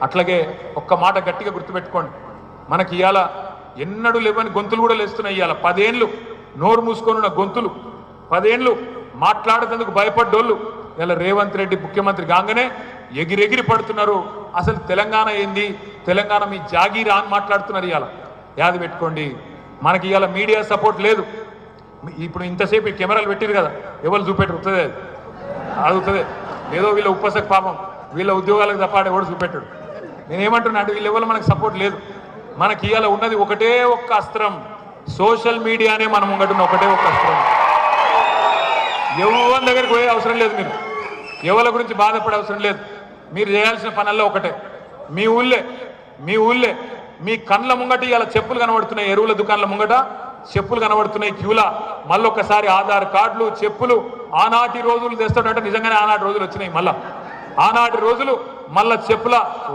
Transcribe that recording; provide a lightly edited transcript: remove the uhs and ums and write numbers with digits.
అట్లాగే ఒక్క మాట గట్టిగా గుర్తుపెట్టుకోండి, మనకి ఇవాళ ఎన్నడూ లేవని గొంతులు కూడా లేస్తున్నాయి. ఇవాళ 10 ఏళ్ళు నోరు మూసుకొనున్న గొంతులు, 10 ఏళ్ళు మాట్లాడేందుకు భయపడ్డోళ్ళు ఇలా రేవంత్ రెడ్డి ముఖ్యమంత్రి కాగానే ఎగిరెగిరి పడుతున్నారు. అసలు తెలంగాణ ఏంది, తెలంగాణ మీ జాగీరా అని మాట్లాడుతున్నారు. ఇవాళ యాది పెట్టుకోండి, మనకి ఇవాళ మీడియా సపోర్ట్ లేదు. ఇప్పుడు ఇంతసేపు ఈ కెమెరాలు పెట్టిరు కదా, ఎవరు చూపెట్టరు, వస్తుంది అదుగుతుంది. ఏదో వీళ్ళ ఉపసక పాపం వీళ్ళ ఉద్యోగాలకు తప్పాడు ఎవడు చూపెట్టాడు. నేనేమంటున్నా అంటే వీళ్ళ ఎవరు మనకు సపోర్ట్ లేదు. మనకి ఇవాళ ఉన్నది ఒకటే ఒక్క అస్త్రం, సోషల్ మీడియానే మనం ముంగటున్న ఒకటే ఒక్క అస్త్రం. ఎవరి దగ్గరికి పోయే అవసరం లేదు, మీరు ఎవరి గురించి బాధపడే అవసరం లేదు. మీరు చేయాల్సిన పనుల్లో ఒకటే, మీ ఊళ్ళే మీ కండ్ల ముంగట ఇలా చెప్పులు కనబడుతున్నాయి, ఎరువుల దుకాణాల ముంగట చెప్పులు కనబడుతున్నాయి క్యూలా. మళ్ళొక్కసారి ఆధార్ కార్డులు, చెప్పులు ఆనాటి రోజులు తెస్తాడంటే నిజంగానే ఆనాటి రోజులు వచ్చినాయి. మళ్ళా ఆనాటి రోజులు మళ్ళా చెప్పుల